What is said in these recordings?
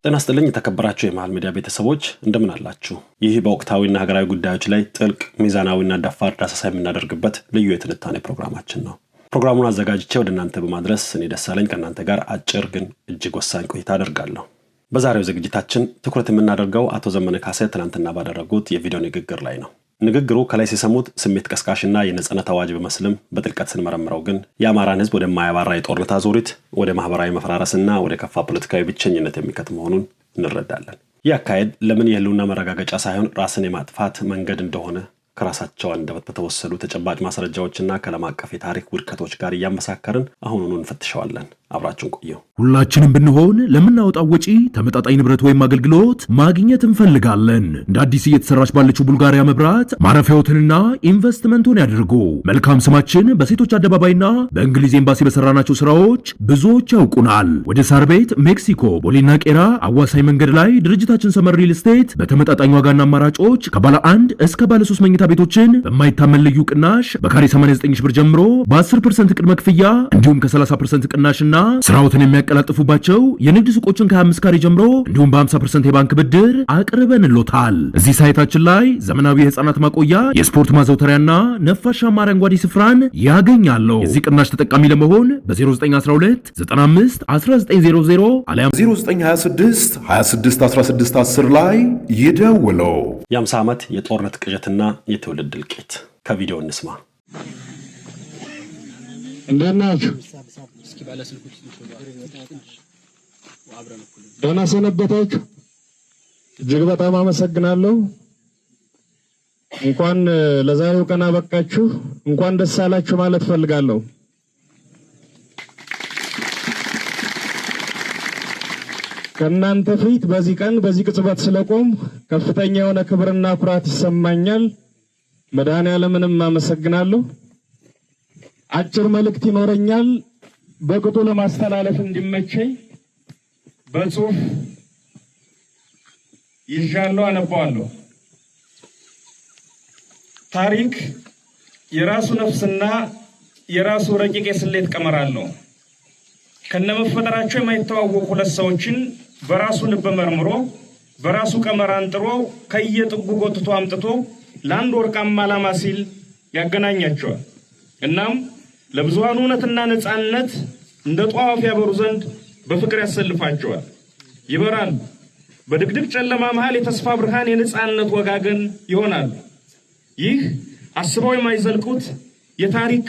ጤና ይስጥልኝ የተከበራችሁ የመሃል ሚዲያ ቤተሰቦች እንደምን አላችሁ? ይህ በወቅታዊና ሀገራዊ ጉዳዮች ላይ ጥልቅ ሚዛናዊና ደፋር ዳሰሳ የምናደርግበት ልዩ የትንታኔ ፕሮግራማችን ነው። ፕሮግራሙን አዘጋጅቼ ወደ እናንተ በማድረስ እኔ ደሳለኝ ከእናንተ ጋር አጭር ግን እጅግ ወሳኝ ቆይታ አደርጋለሁ። በዛሬው ዝግጅታችን ትኩረት የምናደርገው አቶ ዘመነ ካሴ ትናንትና ባደረጉት የቪዲዮ ንግግር ላይ ነው። ንግግሩ ከላይ ሲሰሙት ስሜት ቀስቃሽና የነጻነት አዋጅ በመስልም በጥልቀት ስንመረምረው ግን የአማራን ሕዝብ ወደማያባራ የጦርነት አዙሪት ወደ ማህበራዊ መፈራረስና ወደ ከፋ ፖለቲካዊ ብቸኝነት የሚከት መሆኑን እንረዳለን። ይህ አካሄድ ለምን የህልውና መረጋገጫ ሳይሆን ራስን የማጥፋት መንገድ እንደሆነ ከራሳቸው አንደበት በተወሰዱ ተጨባጭ ማስረጃዎችና ከዓለም አቀፍ የታሪክ ውድቀቶች ጋር እያመሳከርን አሁኑኑ እንፈትሸዋለን። አብራችሁን ቆዩ። ሁላችንም ብንሆን ለምናወጣው ወጪ ተመጣጣኝ ንብረት ወይም አገልግሎት ማግኘት እንፈልጋለን። እንደ አዲስ እየተሰራች ባለችው ቡልጋሪያ መብራት ማረፊያዎትንና ኢንቨስትመንቱን ያድርጉ። መልካም ስማችን በሴቶች አደባባይና በእንግሊዝ ኤምባሲ በሰራናቸው ስራዎች ብዙዎች ያውቁናል። ወደ ሳር ቤት፣ ሜክሲኮ፣ ቦሌና ቄራ አዋሳኝ መንገድ ላይ ድርጅታችን ሰመር ሪል ስቴት በተመጣጣኝ ዋጋና አማራጮች ከባለ 1 እስከ ባለ 3 መኝታ ቤቶችን በማይታመን ልዩ ቅናሽ በካሬ 89 ሺህ ብር ጀምሮ በ10% ቅድመ ክፍያ እንዲሁም ከ30% ቅናሽና ስራዎትን የሚያቀላጥፉባቸው የንግድ ሱቆችን ከ25 ካሬ ጀምሮ እንዲሁም በ50% የባንክ ብድር አቅርበንሎታል። እዚህ ሳይታችን ላይ ዘመናዊ የህፃናት ማቆያ፣ የስፖርት ማዘውተሪያና ነፋሻማ አረንጓዴ ስፍራን ያገኛሉ። የዚህ ቅናሽ ተጠቃሚ ለመሆን በ0912 95 1900 አሊያም 0926 26 16 10 ላይ ይደውለው። የ50 ዓመት የጦርነት ቅዠትና የትውልድ እልቂት ከቪዲዮ እንስማ። እንደናችሁ ደህና ሰነበታችሁ። እጅግ በጣም አመሰግናለሁ። እንኳን ለዛሬው ቀን አበቃችሁ፣ እንኳን ደስ አላችሁ ማለት ፈልጋለሁ። ከእናንተ ፊት በዚህ ቀን በዚህ ቅጽበት ስለቆም ከፍተኛ የሆነ ክብርና ኩራት ይሰማኛል። መድኃኔዓለምንም አመሰግናለሁ። አጭር መልእክት ይኖረኛል። በቅጡ ለማስተላለፍ እንዲመቸኝ በጽሁፍ ይዣለሁ፣ አነባዋለሁ። ታሪክ የራሱ ነፍስና የራሱ ረቂቅ የስሌት ቀመር አለው። ከነመፈጠራቸው የማይተዋወቁ ሁለት ሰዎችን በራሱ ልብ መርምሮ በራሱ ቀመር አንጥሮ ከየጥጉ ጎትቶ አምጥቶ ለአንድ ወርቃማ ዓላማ ሲል ያገናኛቸዋል። እናም ለብዙሃኑ እውነትና ነጻነት እንደ ጧፍ ያበሩ ዘንድ በፍቅር ያሰልፋቸዋል። ይበራሉ። በድቅድቅ ጨለማ መሃል የተስፋ ብርሃን የነጻነት ወጋገን ይሆናሉ። ይህ አስበው የማይዘልቁት የታሪክ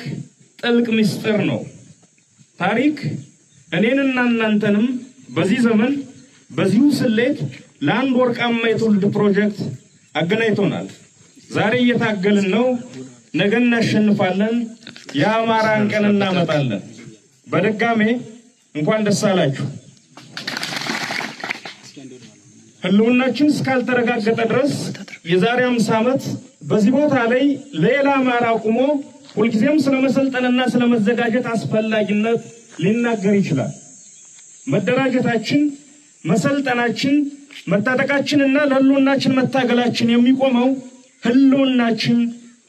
ጥልቅ ምስጢር ነው። ታሪክ እኔንና እናንተንም በዚህ ዘመን በዚሁ ስሌት ለአንድ ወርቃማ የትውልድ ፕሮጀክት አገናኝቶናል። ዛሬ እየታገልን ነው፣ ነገ እናሸንፋለን፣ የአማራን ቀን እናመጣለን። በድጋሜ እንኳን ደስ አላችሁ። ህልውናችን እስካልተረጋገጠ ድረስ የዛሬ 50 ዓመት በዚህ ቦታ ላይ ሌላ አማራ ቆሞ ሁልጊዜም ስለመሰልጠንና ስለመዘጋጀት አስፈላጊነት ሊናገር ይችላል። መደራጀታችን፣ መሰልጠናችን፣ መታጠቃችንና ለህልውናችን መታገላችን የሚቆመው ህልውናችን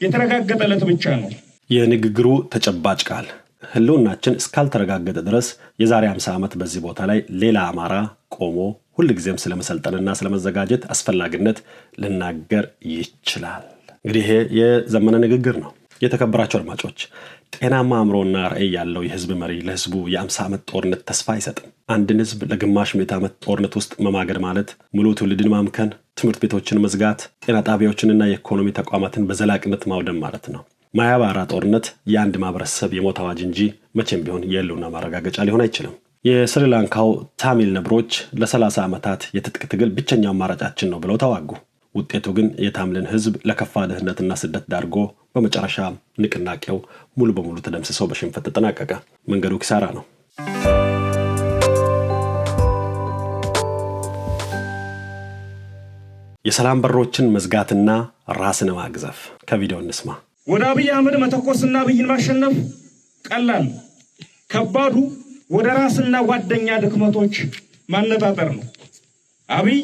የተረጋገጠለት ብቻ ነው። የንግግሩ ተጨባጭ ቃል ህልውናችን እስካልተረጋገጠ ድረስ የዛሬ 50 ዓመት በዚህ ቦታ ላይ ሌላ አማራ ቆሞ ሁልጊዜም ስለመሰልጠንና ስለመዘጋጀት አስፈላጊነት ልናገር ይችላል። እንግዲህ ይሄ የዘመነ ንግግር ነው። የተከበራቸው አድማጮች፣ ጤናማ አእምሮና ራዕይ ያለው የህዝብ መሪ ለህዝቡ የ50 ዓመት ጦርነት ተስፋ አይሰጥም። አንድን ህዝብ ለግማሽ ምዕተ ዓመት ጦርነት ውስጥ መማገድ ማለት ሙሉ ትውልድን ማምከን፣ ትምህርት ቤቶችን መዝጋት፣ ጤና ጣቢያዎችንና የኢኮኖሚ ተቋማትን በዘላቂነት ማውደም ማለት ነው። ማያባራ ጦርነት የአንድ ማህበረሰብ የሞት አዋጅ እንጂ መቼም ቢሆን የህልውና ማረጋገጫ ሊሆን አይችልም። የስሪላንካው ታሚል ነብሮች ለ30 ዓመታት የትጥቅ ትግል ብቸኛው አማራጫችን ነው ብለው ተዋጉ። ውጤቱ ግን የታሚልን ህዝብ ለከፋ ድህነትና ስደት ዳርጎ በመጨረሻ ንቅናቄው ሙሉ በሙሉ ተደምስሶ በሽንፈት ተጠናቀቀ። መንገዱ ኪሳራ ነው። የሰላም በሮችን መዝጋትና ራስን ማግዘፍ ከቪዲዮ እንስማ። ወደ አብይ አህመድ መተኮስና አብይን ማሸነፍ ቀላል፣ ከባዱ ወደ ራስና ጓደኛ ድክመቶች ማነጣጠር ነው። አብይ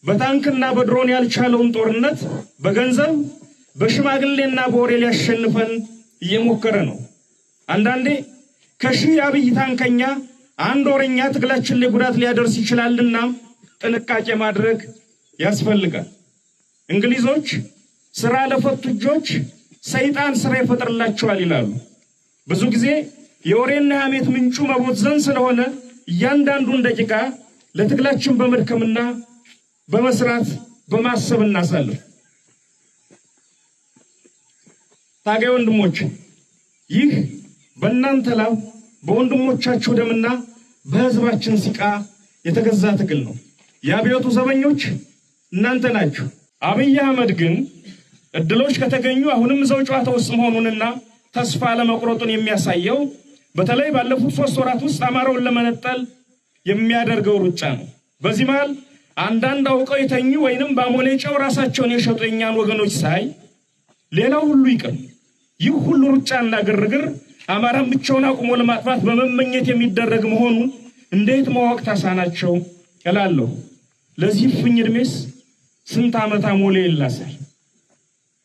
በታንክና በድሮን ያልቻለውን ጦርነት በገንዘብ በሽማግሌና በወሬ ሊያሸንፈን እየሞከረ ነው። አንዳንዴ ከሺህ አብይ ታንከኛ አንድ ወሬኛ ትግላችን ላይ ጉዳት ሊያደርስ ይችላልና ጥንቃቄ ማድረግ ያስፈልጋል። እንግሊዞች ስራ ለፈቱ እጆች ሰይጣን ስራ ይፈጥርላቸዋል ይላሉ። ብዙ ጊዜ የወሬና ሐሜት ምንጩ መቦዘን ስለሆነ እያንዳንዱን ደቂቃ ለትግላችን በመድከምና በመስራት በማሰብ እናሳልፍ። ታጋይ ወንድሞች፣ ይህ በእናንተ ላብ በወንድሞቻችሁ ደምና በህዝባችን ሲቃ የተገዛ ትግል ነው። የአብዮቱ ዘበኞች እናንተ ናችሁ። አብይ አህመድ ግን እድሎች ከተገኙ አሁንም እዛው ጨዋታ ውስጥ መሆኑንና ተስፋ ለመቁረጡን የሚያሳየው በተለይ ባለፉት 3 ወራት ውስጥ አማራውን ለመነጠል የሚያደርገው ሩጫ ነው። በዚህ መሃል አንዳንድ አውቀው የተኙ ወይንም በአሞሌ ጨው ራሳቸውን የሸጡ የኛን ወገኖች ሳይ ሌላው ሁሉ ይቅር፣ ይህ ሁሉ ሩጫና ግርግር አማራን ብቻውን አቁሞ ለማጥፋት በመመኘት የሚደረግ መሆኑን እንዴት ማወቅ ተሳናቸው እላለሁ። ለዚህ ፍኝ እድሜስ ስንት ዓመት አሞሌ ይላሳል?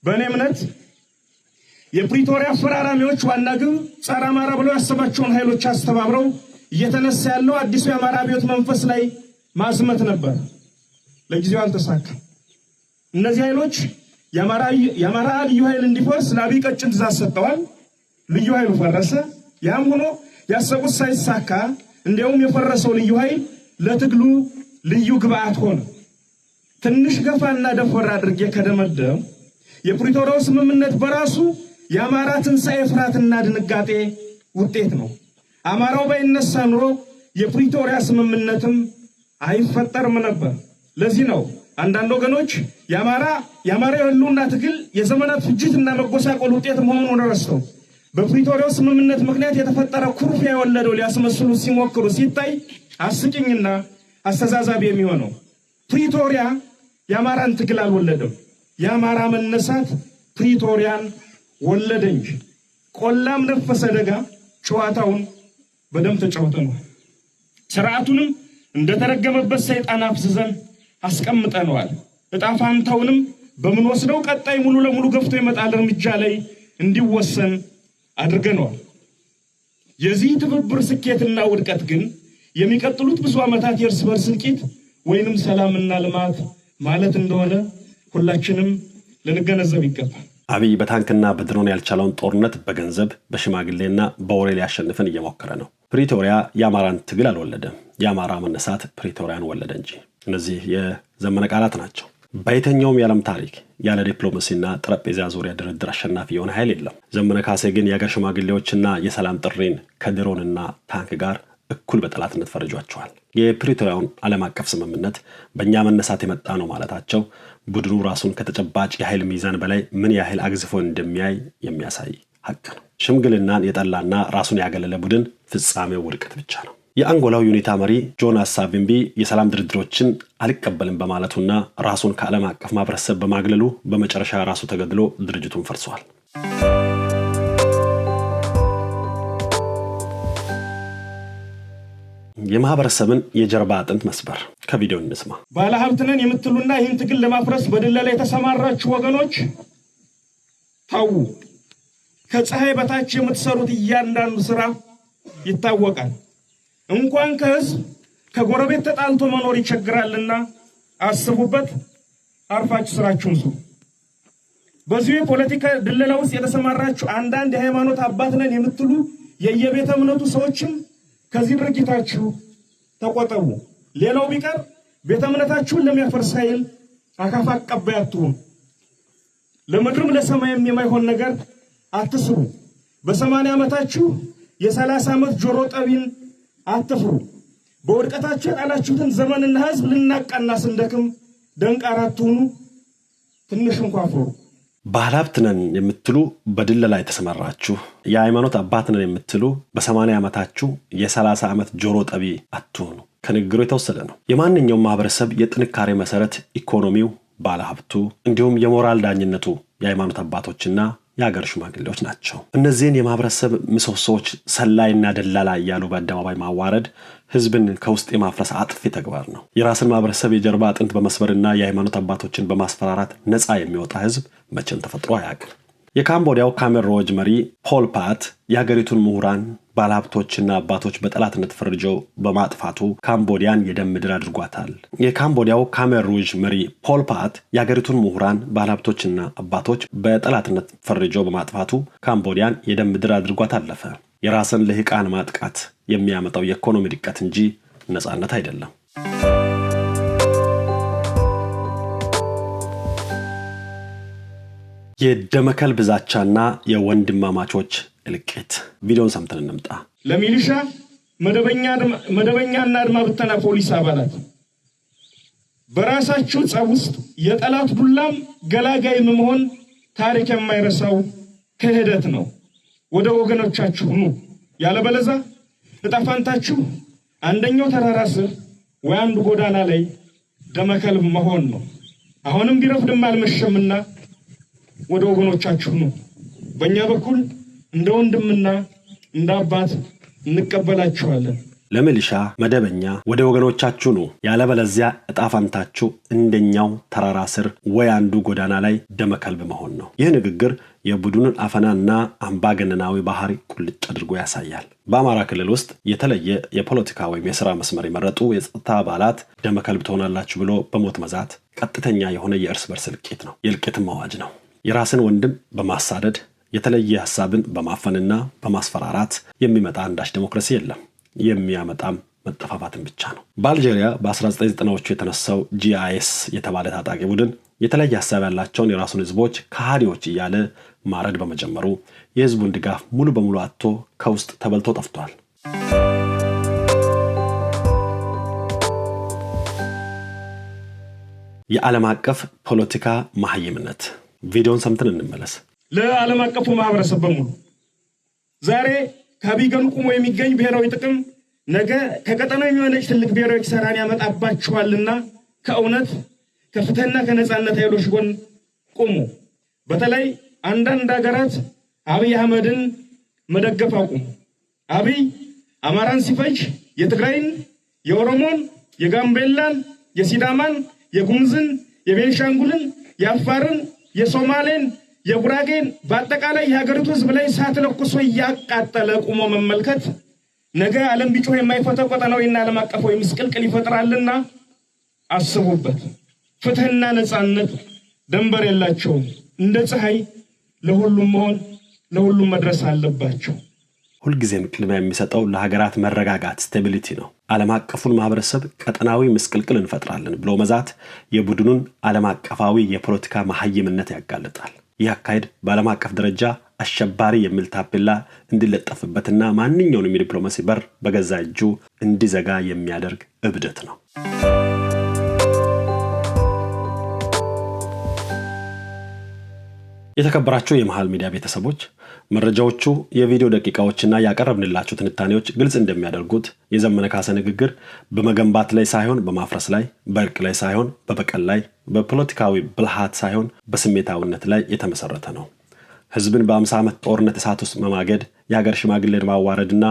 በእኔ እምነት የፕሪቶሪያ አፈራራሚዎች ዋና ግብ ጸረ አማራ ብለው ያሰባቸውን ኃይሎች አስተባብረው እየተነሳ ያለው አዲሱ የአማራ አብዮት መንፈስ ላይ ማስመት ነበር። ለጊዜው አልተሳካም። እነዚህ ኃይሎች የአማራ ልዩ ኃይል እንዲፈርስ ለአብይ ቀጭን ትእዛዝ ሰጥተዋል። ልዩ ኃይሉ ፈረሰ። ያም ሆኖ ያሰቡት ሳይሳካ እንዲያውም የፈረሰው ልዩ ኃይል ለትግሉ ልዩ ግብአት ሆነ። ትንሽ ገፋና ደፈር አድርጌ ከደመደም የፕሪቶሪያው ስምምነት በራሱ የአማራ ትንሣኤ ፍርሃትና ድንጋጤ ውጤት ነው። አማራው ባይነሳ ኑሮ የፕሪቶሪያ ስምምነትም አይፈጠርም ነበር። ለዚህ ነው አንዳንድ ወገኖች የአማራ የህልውና ትግል የዘመናት ፍጅትና መጎሳቆል ውጤት መሆኑን ረስተው በፕሪቶሪያው ስምምነት ምክንያት የተፈጠረ ኩርፊያ የወለደው ሊያስመስሉ ሲሞክሩ ሲታይ አስቂኝና አስተዛዛቢ የሚሆነው። ፕሪቶሪያ የአማራን ትግል አልወለደም። የአማራ መነሳት ፕሪቶሪያን ወለደ እንጂ። ቆላም ነፈሰ ደጋ ጨዋታውን በደም ተጫውተነዋል። ስርዓቱንም እንደተረገመበት ሰይጣን አፍዝዘን አስቀምጠነዋል። እጣ ፋንታውንም በምንወስደው ቀጣይ ሙሉ ለሙሉ ገፍቶ የመጣል እርምጃ ላይ እንዲወሰን አድርገነዋል። የዚህ ትብብር ስኬትና ውድቀት ግን የሚቀጥሉት ብዙ ዓመታት የእርስ በርስ እልቂት ወይንም ሰላምና ልማት ማለት እንደሆነ ሁላችንም ልንገነዘብ ይገባል። አብይ በታንክና በድሮን ያልቻለውን ጦርነት በገንዘብ በሽማግሌና በወሬ ሊያሸንፍን እየሞከረ ነው። ፕሪቶሪያ የአማራን ትግል አልወለደም። የአማራ መነሳት ፕሪቶሪያን ወለደ እንጂ። እነዚህ የዘመነ ቃላት ናቸው። በየትኛውም የዓለም ታሪክ ያለ ዲፕሎማሲና ጠረጴዛ ዙሪያ ድርድር አሸናፊ የሆነ ኃይል የለም። ዘመነ ካሴ ግን የአገር ሽማግሌዎችና የሰላም ጥሪን ከድሮንና ታንክ ጋር እኩል በጠላትነት ፈርጇቸዋል። የፕሪቶሪያውን ዓለም አቀፍ ስምምነት በእኛ መነሳት የመጣ ነው ማለታቸው ቡድኑ ራሱን ከተጨባጭ የኃይል ሚዛን በላይ ምን ያህል አግዝፎ እንደሚያይ የሚያሳይ ሀቅ ነው። ሽምግልናን የጠላና ራሱን ያገለለ ቡድን ፍጻሜው ውድቀት ብቻ ነው። የአንጎላው ዩኒታ መሪ ጆናስ ሳቪምቢ የሰላም ድርድሮችን አልቀበልም በማለቱና ራሱን ከዓለም አቀፍ ማህበረሰብ በማግለሉ በመጨረሻ ራሱ ተገድሎ ድርጅቱን ፈርሷል። የማህበረሰብን የጀርባ አጥንት መስበር ከቪዲዮ እንስማ። ባለሀብት ነን የምትሉና ይህን ትግል ለማፍረስ በድለላ የተሰማራችሁ ወገኖች ታው ከፀሐይ በታች የምትሰሩት እያንዳንዱ ስራ ይታወቃል። እንኳን ከህዝብ ከጎረቤት ተጣልቶ መኖር ይቸግራልና አስቡበት። አርፋችሁ ስራችሁን ስሩ። በዚህ የፖለቲካ ድለላ ውስጥ የተሰማራችሁ አንዳንድ የሃይማኖት አባት ነን የምትሉ የየቤተ እምነቱ ሰዎችም ከዚህ ድርጊታችሁ ተቆጠቡ። ሌላው ቢቀር ቤተ እምነታችሁን ለሚያፈርስ ኃይል አካፋ አቀባይ አትሁኑ። ለምድርም ለሰማይም የማይሆን ነገር አትስሩ። በ80 ዓመታችሁ የ30 ዓመት ጆሮ ጠቢን አትፍሩ። በውድቀታችሁ የጣላችሁትን ዘመንና ህዝብ ልናቃና ስንደክም ደንቃራ አትሁኑ። ትንሽ እንኳን ፍሩ። ባለሀብት ነን የምትሉ በድለላ የተሰማራችሁ፣ የሃይማኖት አባት ነን የምትሉ በ80 ዓመታችሁ የ30 ዓመት ጆሮ ጠቢ አትሁኑ ከንግግሩ የተወሰደ ነው። የማንኛውም ማህበረሰብ የጥንካሬ መሰረት ኢኮኖሚው፣ ባለሀብቱ እንዲሁም የሞራል ዳኝነቱ የሃይማኖት አባቶችና የሀገር ሽማግሌዎች ናቸው። እነዚህን የማህበረሰብ ምሰሶዎች ሰላይና ደላላ እያሉ በአደባባይ ማዋረድ ህዝብን ከውስጥ የማፍረስ አጥፊ ተግባር ነው። የራስን ማህበረሰብ የጀርባ አጥንት በመስበርና የሃይማኖት አባቶችን በማስፈራራት ነፃ የሚወጣ ህዝብ መቼም ተፈጥሮ አያውቅም። የካምቦዲያው ካሜር ሩጅ መሪ ፖል ፓት የሀገሪቱን ምሁራን ባለሀብቶችና አባቶች በጠላትነት ፈርጀው በማጥፋቱ ካምቦዲያን የደም ምድር አድርጓታል። የካምቦዲያው ካሜር ሩጅ መሪ ፖል ፓት የሀገሪቱን ምሁራን ባለሀብቶችና አባቶች በጠላትነት ፈርጀው በማጥፋቱ ካምቦዲያን የደም ምድር አድርጓት አለፈ። የራስን ልሂቃን ማጥቃት የሚያመጣው የኢኮኖሚ ድቀት እንጂ ነጻነት አይደለም። የደመከል ብዛቻና የወንድማማቾች እልቂት ቪዲዮን ሰምተን እንምጣ። ለሚሊሻ መደበኛና አድማ ብተና ፖሊስ አባላት በራሳችሁ ጸብ ውስጥ የጠላት ዱላም ገላጋይ መሆን ታሪክ የማይረሳው ክህደት ነው። ወደ ወገኖቻችሁ ኑ፣ ያለበለዚያ ዕጣ ፈንታችሁ አንደኛው ተራራ ስር ወይ አንዱ ጎዳና ላይ ደመከል መሆን ነው። አሁንም ቢረፍድም አልመሸምና ወደ ወገኖቻችሁ ኑ። በእኛ በኩል እንደ ወንድምና እንደ አባት እንቀበላችኋለን። ለሚሊሻ መደበኛ ወደ ወገኖቻችሁ ኑ፣ ያለበለዚያ ዕጣ ፈንታችሁ እንደኛው ተራራ ስር ወይ አንዱ ጎዳና ላይ ደመከልብ መሆን ነው። ይህ ንግግር የቡድኑን አፈናና አምባገነናዊ ባህሪ ቁልጭ አድርጎ ያሳያል። በአማራ ክልል ውስጥ የተለየ የፖለቲካ ወይም የሥራ መስመር የመረጡ የጸጥታ አባላት ደመከልብ ትሆናላችሁ ብሎ በሞት መዛት ቀጥተኛ የሆነ የእርስ በርስ እልቂት ነው። የእልቂትም አዋጅ ነው። የራስን ወንድም በማሳደድ የተለየ ሐሳብን በማፈንና በማስፈራራት የሚመጣ አንዳች ዲሞክራሲ የለም። የሚያመጣም መጠፋፋትን ብቻ ነው። በአልጄሪያ በ1990ዎቹ የተነሳው ጂአይኤስ የተባለ ታጣቂ ቡድን የተለየ ሐሳብ ያላቸውን የራሱን ህዝቦች ከሃዲዎች እያለ ማረድ በመጀመሩ የህዝቡን ድጋፍ ሙሉ በሙሉ አጥቶ ከውስጥ ተበልቶ ጠፍቷል። የዓለም አቀፍ ፖለቲካ መሐይምነት ቪዲዮን ሰምተን እንመለስ። ለዓለም አቀፉ ማህበረሰብ በሙሉ ዛሬ ከቢገን ቁሞ የሚገኝ ብሔራዊ ጥቅም ነገ ከቀጠናው የሚሆነች ትልቅ ብሔራዊ ኪሳራን ያመጣባችኋልና ከእውነት ከፍትህና ከነጻነት ኃይሎች ጎን ቁሙ። በተለይ አንዳንድ ሀገራት አብይ አህመድን መደገፍ አቁሙ። አብይ አማራን ሲፈጅ የትግራይን፣ የኦሮሞን፣ የጋምቤላን፣ የሲዳማን፣ የጉምዝን፣ የቤንሻንጉልን፣ የአፋርን፣ የሶማሌን፣ የጉራጌን በአጠቃላይ የሀገሪቱ ህዝብ ላይ እሳት ለኩሶ እያቃጠለ ቁሞ መመልከት ነገ ዓለም ቢጮህ የማይፈታው ቀጠናዊና ዓለም አቀፋዊ ምስቅልቅል ይፈጥራልና አስቡበት። ፍትህና ነጻነት ደንበር የላቸውም። እንደ ፀሐይ ለሁሉም መሆን ለሁሉም መድረስ አለባቸው። ሁልጊዜም ቅድሚያ የሚሰጠው ለሀገራት መረጋጋት ስቴቢሊቲ ነው። ዓለም አቀፉን ማህበረሰብ ቀጠናዊ ምስቅልቅል እንፈጥራለን ብሎ መዛት የቡድኑን ዓለም አቀፋዊ የፖለቲካ መሐይምነት ያጋልጣል። ይህ አካሄድ በዓለም አቀፍ ደረጃ አሸባሪ የሚል ታፔላ እንዲለጠፍበትና ማንኛውንም የዲፕሎማሲ በር በገዛ እጁ እንዲዘጋ የሚያደርግ እብደት ነው። የተከበራችሁ የመሃል ሚዲያ ቤተሰቦች መረጃዎቹ የቪዲዮ ደቂቃዎችና ያቀረብንላችሁ ትንታኔዎች ግልጽ እንደሚያደርጉት የዘመነ ካሴ ንግግር በመገንባት ላይ ሳይሆን በማፍረስ ላይ፣ በእርቅ ላይ ሳይሆን በበቀል ላይ፣ በፖለቲካዊ ብልሃት ሳይሆን በስሜታዊነት ላይ የተመሰረተ ነው። ህዝብን በ50 ዓመት ጦርነት እሳት ውስጥ መማገድ፣ የሀገር ሽማግሌን ማዋረድና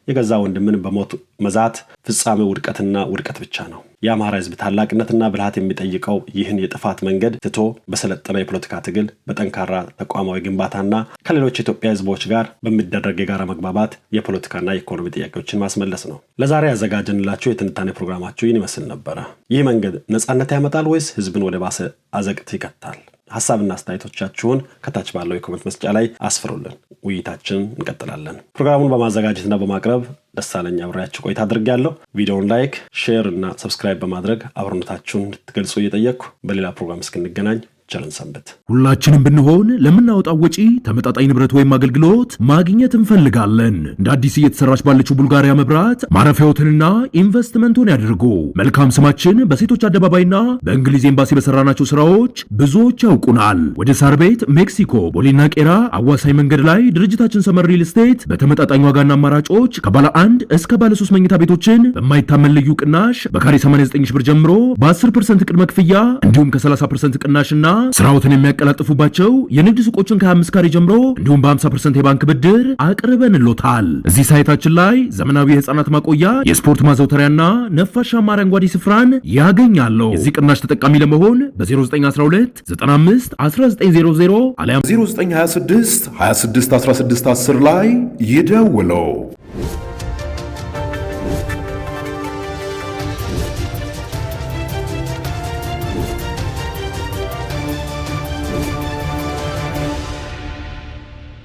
የገዛ ወንድምን በሞት መዛት ፍጻሜ ውድቀትና ውድቀት ብቻ ነው። የአማራ ህዝብ ታላቅነትና ብልሃት የሚጠይቀው ይህን የጥፋት መንገድ ትቶ በሰለጠነ የፖለቲካ ትግል፣ በጠንካራ ተቋማዊ ግንባታና ከሌሎች የኢትዮጵያ ህዝቦች ጋር በሚደረግ የጋራ መግባባት የፖለቲካና የኢኮኖሚ ጥያቄዎችን ማስመለስ ነው። ለዛሬ ያዘጋጀንላችሁ የትንታኔ ፕሮግራማችሁ ይህን ይመስል ነበረ። ይህ መንገድ ነጻነት ያመጣል ወይስ ህዝብን ወደ ባሰ አዘቅት ይከታል? ሐሳብና አስተያየቶቻችሁን ከታች ባለው የኮሜንት መስጫ ላይ አስፍሩልን። ውይይታችንን እንቀጥላለን። ፕሮግራሙን በማዘጋጀትና በማቅረብ ደሳለኝ አብሬያችሁ ቆይታ አድርጌያለሁ። ቪዲዮውን ላይክ፣ ሼር እና ሰብስክራይብ በማድረግ አብሮነታችሁን እንድትገልጹ እየጠየቅኩ በሌላ ፕሮግራም እስክንገናኝ ቸርን ሰንብት። ሁላችንም ብንሆን ለምናወጣው ወጪ ተመጣጣኝ ንብረት ወይም አገልግሎት ማግኘት እንፈልጋለን። እንደ አዲስ እየተሰራች ባለችው ቡልጋሪያ መብራት ማረፊያዎትንና ኢንቨስትመንቱን ያድርጉ። መልካም ስማችን በሴቶች አደባባይና በእንግሊዝ ኤምባሲ በሰራናቸው ስራዎች ብዙዎች ያውቁናል። ወደ ሳር ቤት፣ ሜክሲኮ፣ ቦሌና ቄራ አዋሳኝ መንገድ ላይ ድርጅታችን ሰመር ሪል ስቴት በተመጣጣኝ ዋጋና አማራጮች ከባለ 1 እስከ ባለ 3 መኝታ ቤቶችን በማይታመን ልዩ ቅናሽ በካሬ 89 ሺህ ብር ጀምሮ በ10% ቅድመ ክፍያ እንዲሁም ከ30% ቅናሽና ስራዎትን የሚያቀላጥፉባቸው የንግድ ሱቆችን ከ25 ካሬ ጀምሮ እንዲሁም በ50% የባንክ ብድር አቅርበንሎታል። እዚህ ሳይታችን ላይ ዘመናዊ የህፃናት ማቆያ፣ የስፖርት ማዘውተሪያና ነፋሻማ አረንጓዴ ስፍራን ያገኛሉ። የዚህ ቅናሽ ተጠቃሚ ለመሆን በ0912 95 1900 አሊያም 0926 26 16 10 ላይ ይደውለው።